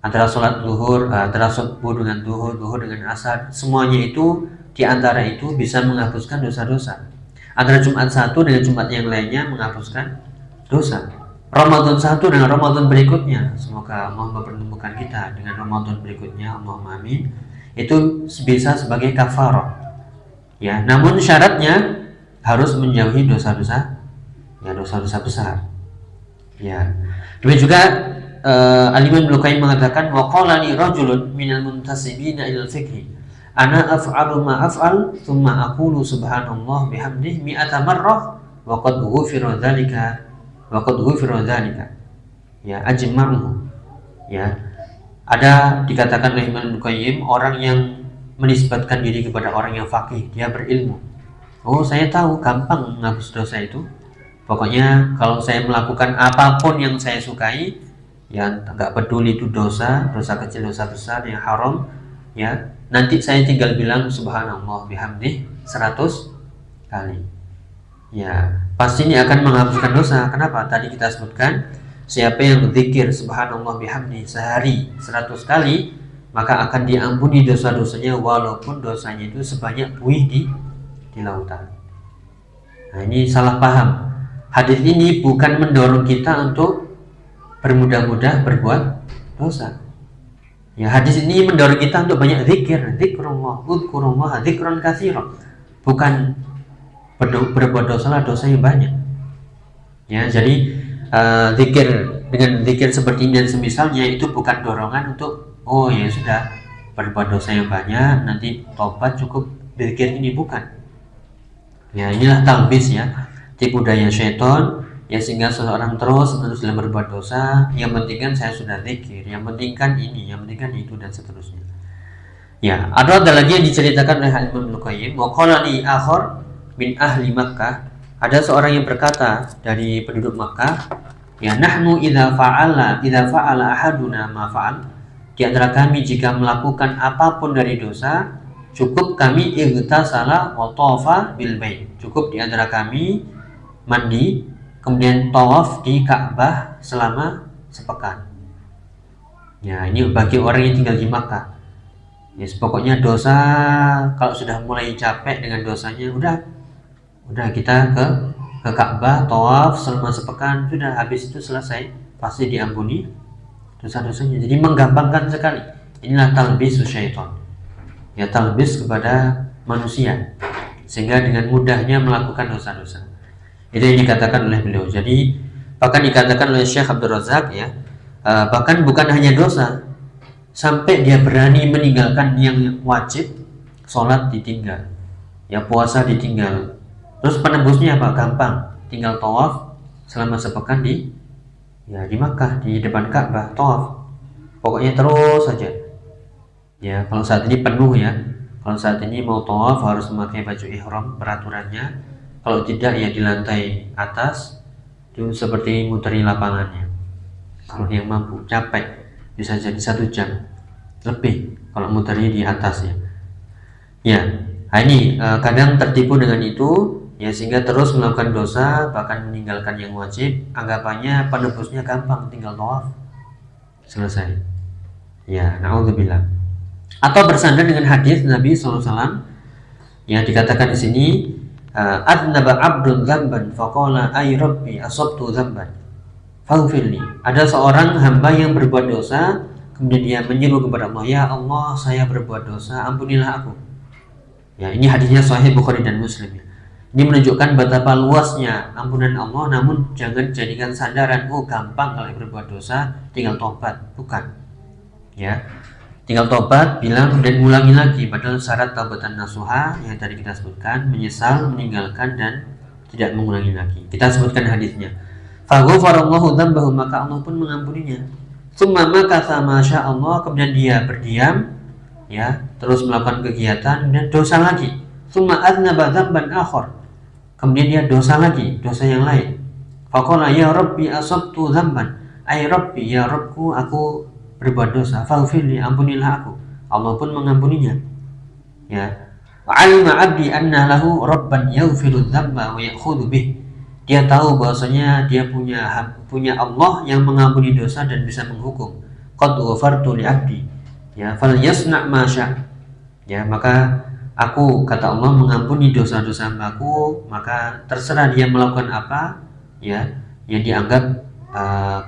antara salat zuhur, antara subuh dengan zuhur, zuhur dengan asar, semuanya itu di antara itu bisa menghapuskan dosa-dosa. Antara Jumat satu dengan Jumat yang lainnya menghapuskan dosa. Ramadan satu dengan Ramadan berikutnya, semoga Allah mempertemukan kita dengan Ramadan berikutnya, Allahumma amin. Itu bisa sebagai kafarah. Ya, namun syaratnya harus menjauhi dosa-dosa, ya dosa-dosa besar. Ya. Demikian juga Al-Imam Ibnu Qayyim mengatakan, wa qala li rajulun minal muntasibina ilal fiqh, ana af'alu ma af'al thumma aqulu subhanallah bihamdihi mi'ata marrah wa qad ghufira dzalika wa qad ghufira dzalika. Ya, ajma'uhu. Ya. Ada dikatakan oleh Imam Ibnu Qayyim, orang yang menisbatkan diri kepada orang yang faqih, dia berilmu. Oh, saya tahu gampang menghapus dosa itu. Pokoknya kalau saya melakukan apapun yang saya sukai, yang enggak peduli itu dosa, dosa kecil, dosa besar, yang haram, ya, nanti saya tinggal bilang subhanallah bihamdih 100 kali. Ya, pasti ini akan menghapuskan dosa. Kenapa? Tadi kita sebutkan, siapa yang berzikir subhanallah bihamdi sehari 100 kali, maka akan diampuni dosa-dosanya walaupun dosanya itu sebanyak buih di lautan. Nah, ini salah paham. Hadis ini bukan mendorong kita untuk bermudah-mudah berbuat dosa. Ya, hadis ini mendorong kita untuk banyak zikir, zikrullah, udhkurullah, zikran katsiran. Bukan berbuat dosa yang banyak. Ya, jadi zikir dengan zikir seperti ini dan semisalnya itu bukan dorongan untuk oh ya sudah berbuat dosa yang banyak nanti tobat cukup zikir ini, bukan. Ya, inilah talbis, ya, tipu daya syaitan, ya sehingga seseorang terus dalam berbuat dosa. Yang penting kan saya sudah zikir, yang penting kan ini, yang penting kan itu dan seterusnya. Ya, ada lagi yang diceritakan oleh Al-Imam Ibnu Qayyim, wa qala li akhar min ahli Makkah, ada seorang yang berkata dari penduduk Makkah, ya nahnu idza fa'ala ahaduna ma fa'al, di antara kami jika melakukan apapun dari dosa, cukup kami igtasala wa tawafa bil bait, cukup di antara kami mandi kemudian tawaf di Ka'bah selama sepekan. Ya, ini bagi orang yang tinggal di Makkah. Ya, pokoknya dosa kalau sudah mulai capek dengan dosanya, udah kita ke ke Ka'bah, tawaf selama sepekan, sudah habis itu selesai, pasti diampuni dosa-dosanya. Jadi menggampangkan sekali. Inilah talbis syaitan. Ya, talbis kepada manusia sehingga dengan mudahnya melakukan dosa-dosa. Itu yang dikatakan oleh beliau. Jadi bahkan dikatakan oleh Syekh Abdul Razak ya, bahkan bukan hanya dosa, sampai dia berani meninggalkan yang wajib, sholat ditinggal, ya puasa ditinggal. Terus penebusnya apa? Gampang, tinggal tawaf selama sepekan di Makkah, di depan Ka'bah, tawaf. Pokoknya terus saja. Ya, kalau saat ini penuh ya. Kalau saat ini mau tawaf harus memakai baju ihram peraturannya. Kalau tidak ya di lantai atas, itu seperti muteri lapangannya. Kalau yang mampu, capek, bisa jadi 1 jam lebih kalau muteri di atasnya. Ya, ini kadang tertipu dengan itu, ya sehingga terus melakukan dosa, bahkan meninggalkan yang wajib. Anggapannya penebusnya gampang, tinggal tawaf, selesai. Ya, na'udzubillah. Atau bersandar dengan hadis Nabi SAW yang dikatakan di sini, adnaba abdun dzamban faqala ay rabbi asabtu dzamban faghfirli. Ada seorang hamba yang berbuat dosa, kemudian dia menyeru kepada Allah, ya Allah, saya berbuat dosa, ampunilah aku. Ya, ini hadisnya Sahih Bukhari dan Muslim. Ini menunjukkan betapa luasnya ampunan Allah, namun jangan jadikan sandaran, oh gampang kalau berbuat dosa, tinggal tobat. Bukan. Ya. Tinggal tobat, bilang dan ulangi lagi. Padahal syarat taubatan nasuha yang tadi kita sebutkan, menyesal, meninggalkan dan tidak mengulangi lagi. Kita sebutkan hadisnya. Faghfarallahu dzambahu, maka Allah pun mengampuninya. Tsumma makatha ma sya Allah, kemudian dia berdiam, ya, terus melakukan kegiatan dan dosa lagi. Tsumma adznaba dzamban akhar, kemudian dia dosa lagi, dosa yang lain. Faqala ya rabbi asabtu dzamban, ay rabbi, ya Rabbku, aku berbuat dosa, faghfirli, ampunilah aku. Allah pun mengampuninya. Ya. Wa 'alima 'abdi anna lahu rabban yaghfiru dzamba wa ya'khudhu bih. Dia tahu bahwasanya dia punya Allah yang mengampuni dosa dan bisa menghukum. Qad ghafartu li 'abdi. Ya, falyasna' ma sya'. Ya, maka aku, kata Allah, mengampuni dosa-dosa hambaku, maka terserah dia melakukan apa, ya, yang dianggap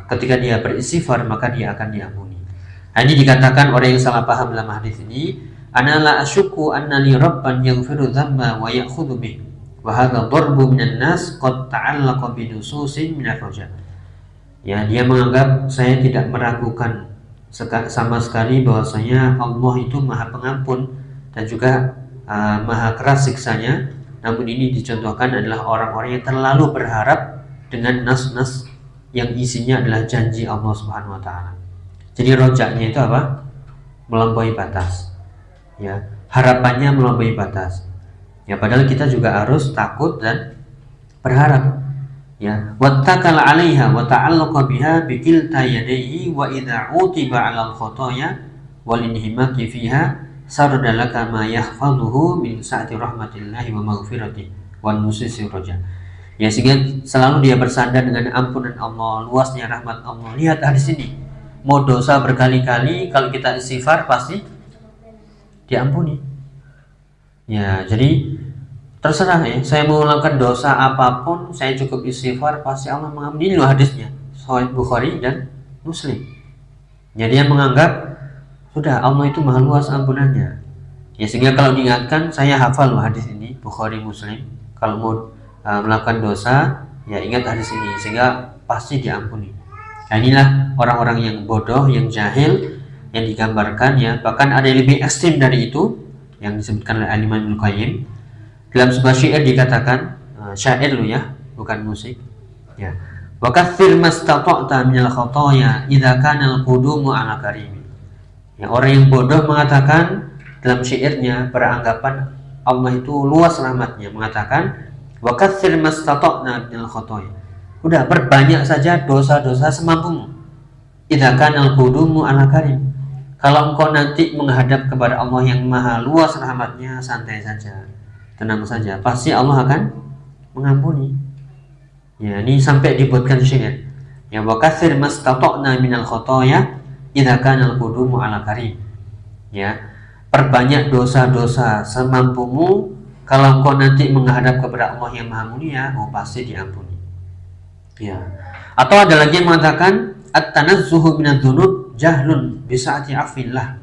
ketika dia beristighfar maka dia akan diampuni. Ini dikatakan orang yang salah paham dalam hadis ini, ana la asyukku anna li rabban yaghfiru dzamba wa ya'khudhu bih wa hadha darbu minan nas qad ta'allaqa bi nususin minar raja. Ya, dia menganggap saya tidak meragukan sama sekali bahwasanya Allah itu Maha Pengampun dan juga Maha keras siksanya. Namun ini dicontohkan adalah orang-orang yang terlalu berharap dengan nas-nas yang isinya adalah janji Allah Subhanahu wa taala. Jadi rojaknya itu apa? Melampaui batas. Ya, harapannya melampaui batas. Ya, padahal kita juga harus takut dan berharap. Ya, wattakala 'alaiha wa ta'allaqa biha bi kilta yadayhi wa idza utiba 'alal khotoya wal inhimaki fiha sardalaka ma yahfazuhu min sa'ati rahmatillahi wa maghfiratihi wan nusisi raja. Ya, sehingga selalu dia bersandar dengan ampunan Allah, luasnya rahmat Allah. Lihat hadis ini. Mau dosa berkali-kali, kalau kita istighfar pasti diampuni. Ya, jadi terserah ya. Saya mau melakukan dosa apapun, saya cukup istighfar, pasti Allah mengampuni. Ini loh hadisnya, Sahih Bukhari dan Muslim. Jadi dia menganggap sudah Allah itu maha luas ampunannya. Ya, sehingga kalau diingatkan, saya hafal loh hadis ini, Bukhari Muslim. Kalau mau melakukan dosa, ya ingat hadis ini, sehingga pasti diampuni. Nah, inilah orang-orang yang bodoh, yang jahil, yang digambarkan ya. Bahkan ada yang lebih ekstrim dari itu yang disebutkan oleh Al-Imam Ibnu Qayyim. Dalam sebuah syair dikatakan, syair lo ya, bukan musik. Ya. Wa katsir mastata'ta minal khotoya idza kana al-qudumu 'ala karimi. Ya, orang yang bodoh mengatakan dalam syairnya beranggapan Allah itu luas rahmatnya, mengatakan wa katsir mastata'na minal khotoya. Udah, perbanyak saja dosa-dosa semampumu. Idza kana al-qudumu 'ala karim. Kalau engkau nanti menghadap kepada Allah yang maha luas rahmatnya, santai saja, tenang saja, pasti Allah akan mengampuni. Ya, ini sampai dibuatkan syair. Ya, wa katsir mastata'na minal khotoya idza kana al-qudumu 'ala karim. Ya, perbanyak dosa-dosa semampumu kalau engkau nanti menghadap kepada Allah yang Maha Mulia, pasti diampuni. Ya. Atau ada lagi yang mengatakan at-tanazzuhu minadz-dzunub jahlun bi sa'ati afillah.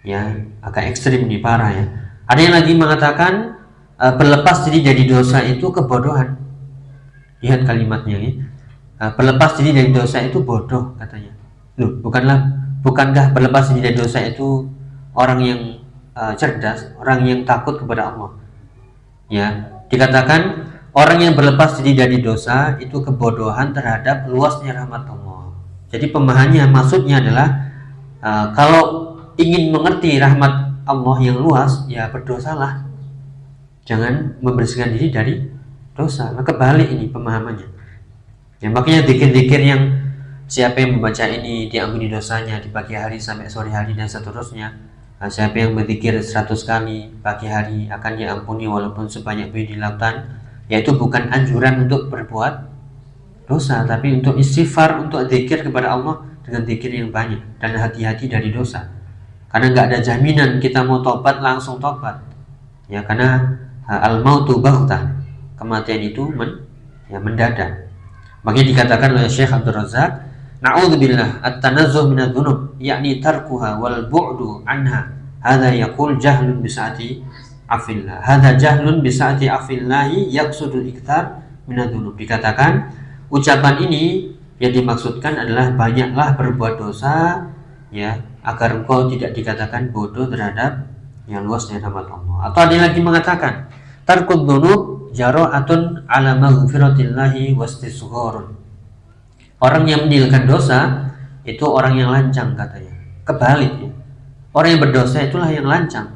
Ya, agak ekstrim nih, parah ya. Ada yang lagi mengatakan berlepas diri dari dosa itu kebodohan. Lihat kalimatnya ya. Berlepas diri dari dosa itu bodoh katanya. Loh, bukankah berlepas diri dari dosa itu orang yang cerdas, orang yang takut kepada Allah. Ya, dikatakan orang yang berlepas diri dari dosa itu kebodohan terhadap luasnya rahmat Allah. Jadi pemahamannya, maksudnya adalah kalau ingin mengerti rahmat Allah yang luas, ya berdosalah. Jangan membersihkan diri dari dosa. Nah, kebalik ini pemahamannya. Ya, makanya zikir-zikir yang siapa yang membaca ini diampuni dosanya di pagi hari sampai sore hari dan seterusnya. Nah, siapa yang berzikir 100 kali pagi hari akan diampuni walaupun sebanyak bui di lautan. Yaitu bukan anjuran untuk berbuat dosa, tapi untuk istighfar, untuk zikir kepada Allah dengan zikir yang banyak dan hati-hati dari dosa. Karena nggak ada jaminan kita mau tobat langsung tobat. Ya, karena al-mautu baghtah, kematian itu mendadak. Makanya dikatakan oleh Syekh Abdul Razak, na'udzubillah at-tanazzuh minadz-dzunub yakni tarkuha wal bu'du anha. Hadza yaqul jahlun bi sa'ati afillah. Hadza jahlun bi sa'ati afillahi yaqsudul iktsar minadz-dzunub. Dikatakan ucapan ini yang dimaksudkan adalah banyaklah berbuat dosa, ya, agar engkau tidak dikatakan bodoh terhadap yang luasnya rahmat Allah. Atau ada lagi mengatakan tarkud dzunub jara'atun ala maghfiratillahi wastisghorun. Orang yang meninggalkan dosa itu orang yang lancang katanya. Kebalik ya. Orang yang berdosa itulah yang lancang.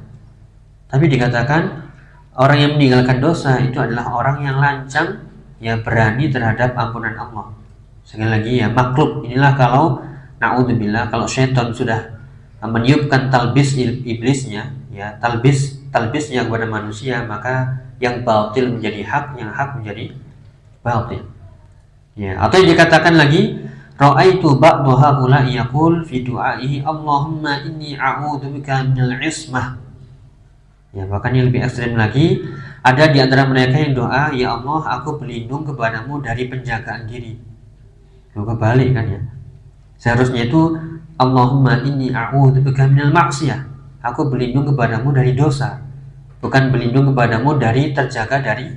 Tapi dikatakan orang yang meninggalkan dosa itu adalah orang yang lancang, yang berani terhadap ampunan Allah. Sekali lagi ya, makhluk inilah kalau na'udzubillah, kalau syaitan sudah meniupkan talbis iblisnya, ya, talbisnya kepada manusia, maka yang batil menjadi hak, yang hak menjadi batil. Ya, atau dikatakan lagi ra'aitu ba'dha haula'i yaqul fi du'aihi Allahumma inni a'udzubika minal ismah. Ya, bahkan yang lebih ekstrem lagi, ada di antara mereka yang doa, ya Allah, aku berlindung kepadamu dari penjagaan diri. Loh, kebalik kan ya. Seharusnya itu Allahumma inni a'udzubika minal ma'siyah. Aku berlindung kepadamu dari dosa. Bukan berlindung kepadamu dari terjaga dari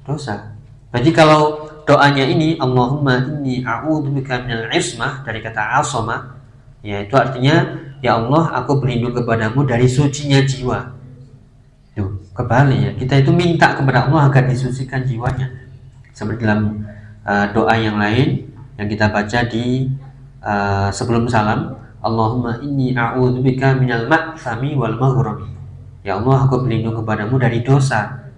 dosa. Berarti kalau doanya ini Allahumma inni a'udzubika minal ismah, dari kata asama, ya itu artinya ya Allah, aku berlindung kepadamu dari sucinya jiwa. Tuh, kebalik ya. Kita itu minta kepada Allah agar disucikan jiwanya. Seperti dalam doa yang lain yang kita baca di sebelum salam, Allahumma inni a'udzubika minal ma'thami wal maghrami. Ya Allah, aku berlindung kepadamu dari dosa.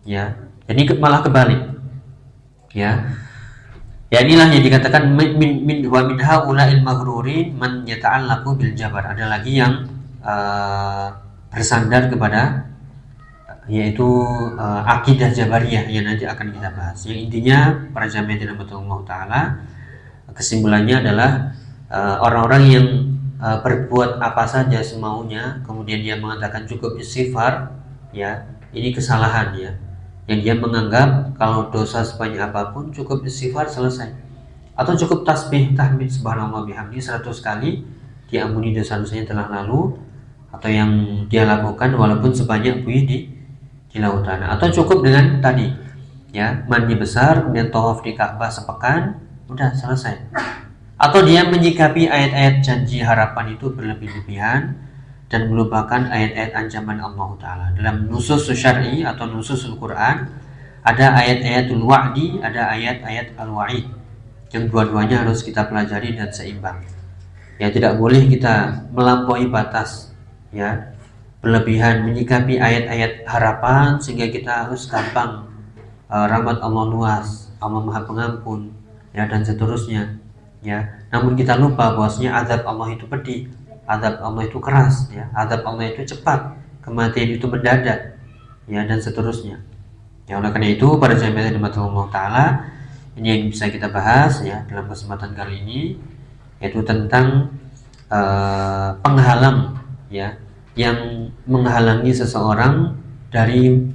Ya, jadi malah kebalik. Ya, ya inilah yang dikatakan min haula'il maghrurin man yata'allaqu bil jabar. Ada lagi yang bersandar kepada yaitu akidah Jabariyah yang nanti akan kita bahas. Yang intinya para jamaah Allah Ta'ala, kesimpulannya adalah orang-orang yang berbuat apa saja semaunya, kemudian dia mengatakan cukup istighfar, ya, ini kesalahan ya. Yang dia menganggap kalau dosa sebanyak apapun cukup istighfar selesai, atau cukup tasbih tahmid subhanallah bihamdi 100 kali diampuni dosa-dosanya telah lalu, atau yang dia lakukan walaupun sebanyak buih di lautan, atau cukup dengan tadi ya, mandi besar kemudian tawaf di Ka'bah sepekan, udah selesai. Atau dia menyikapi ayat-ayat janji harapan itu berlebih-lebihan dan melupakan ayat-ayat ancaman Allah Ta'ala. Dalam nusus syar'i atau nusus Al-Quran ada ayat-ayatul wa'di, ada ayat-ayat al-wa'id, yang dua-duanya harus kita pelajari dan seimbang. Ya, tidak boleh kita melampaui batas, ya, berlebihan menyikapi ayat-ayat harapan sehingga kita harus gampang rahmat Allah luas, Allah Maha Pengampun, ya, dan seterusnya. Ya, namun kita lupa bahwasanya azab Allah itu pedih, azab Allah itu keras, ya, azab Allah itu cepat, kematian itu mendadak, ya, dan seterusnya. Ya, oleh karena itu para jamaah Allah Ta'ala, ini yang bisa kita bahas ya dalam kesempatan kali ini, yaitu tentang penghalang, ya, yang menghalangi seseorang dari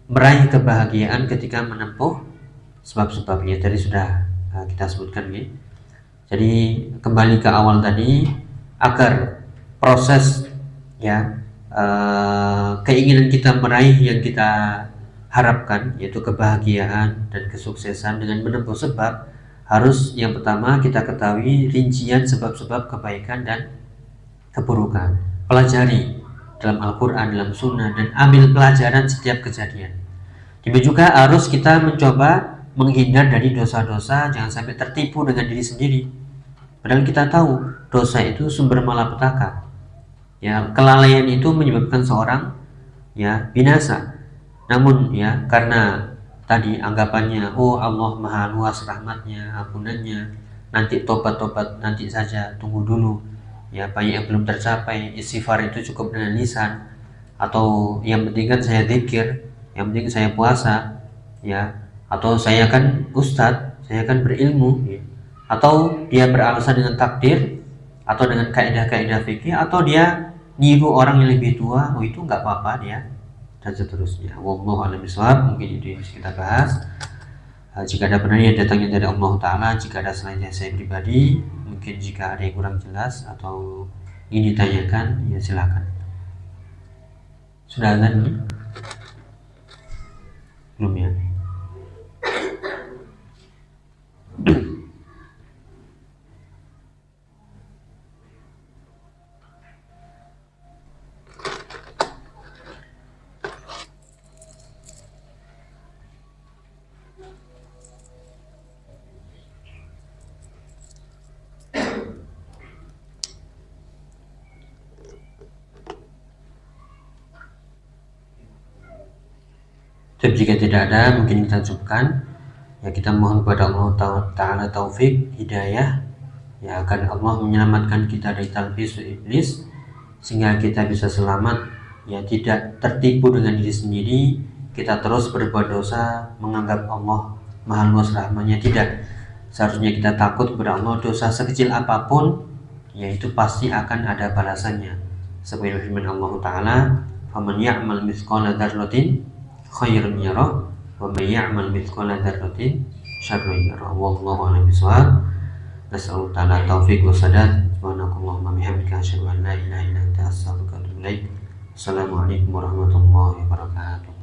meraih kebahagiaan ketika menempuh sebab-sebabnya. Tadi sudah kita sebutkan ya. Jadi kembali ke awal tadi, agar proses ya keinginan kita meraih yang kita harapkan, yaitu kebahagiaan dan kesuksesan dengan menempuh sebab, harus yang pertama kita ketahui rincian sebab-sebab kebaikan dan keburukan. Pelajari dalam Al-Quran, dalam Sunnah, dan ambil pelajaran setiap kejadian. Demikian juga harus kita mencoba menghindar dari dosa-dosa, jangan sampai tertipu dengan diri sendiri. Padahal kita tahu dosa itu sumber malapetaka. Ya, kelalaian itu menyebabkan seorang ya binasa. Namun ya karena tadi anggapannya, oh Allah maha luas rahmatnya, ampunannya, nanti tobat-tobat nanti saja, tunggu dulu. Ya, banyak yang belum tercapai, istighfar itu cukup dengan lisan, atau yang penting kan saya zikir, yang penting saya puasa, ya, atau saya kan ustadz, saya kan berilmu, ya. Atau dia beralasan dengan takdir, atau dengan kaidah-kaidah fikih, atau dia niru orang yang lebih tua, oh itu nggak apa-apa dia, dan seterusnya. Wallahu a'lam bishawab. Mungkin itu yang bisa kita bahas. Jika ada benarnya datangnya dari Allah Ta'ala, jika ada selainnya saya pribadi, mungkin jika ada yang kurang jelas atau ingin ditanyakan, ya silakan. Sudah azan nih? Belum ya? Tapi jika tidak ada, mungkin kita cukupkan. Ya, kita mohon kepada Allah Ta'ala taufik, hidayah, ya, agar Allah menyelamatkan kita dari talbis iblis, sehingga kita bisa selamat, ya, tidak tertipu dengan diri sendiri, kita terus berbuat dosa, menganggap Allah maha luas rahmatnya. Tidak, seharusnya kita takut kepada Allah. Dosa sekecil apapun, ya itu pasti akan ada balasannya. Seperti firman Allah Ta'ala, faman ya'mal mithqala dzarratin khairan yarah wa may ya'mal mithqala dzarratin syarran yarah. Wallahu a'lam bishawab. Nas'alullah ta'ala taufiq wa sadad. Subhanakallahumma bihamdika asyhadu an la ilaha illa anta astaghfiruka wa atubu ilaik. Assalamualaikum warahmatullahi wabarakatuh.